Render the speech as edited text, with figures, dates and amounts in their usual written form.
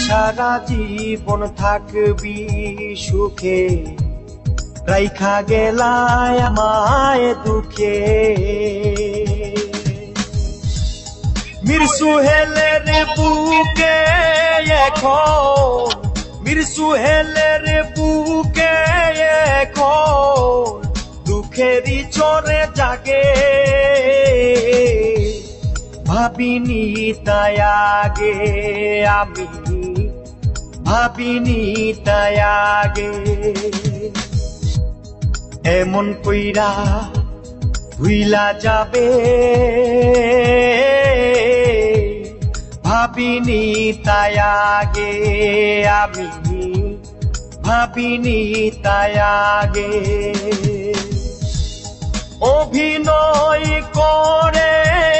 সারা জীবন থাকবি সুখে, রাইখা গেলায় আমায় দুঃখে। মীর সুহেলের বুকে এখন, মীর সুহেলের বুকে এখন দুঃখেরই চরে জাগে। ভাবিনি তাই আগে আমি, ভাবিনি তাই আগে এমন কইরা ভুইলা যাবে। ভাবিনি তাই আগে আমি, ভাবিনি তাই আগে। অভিনয় করে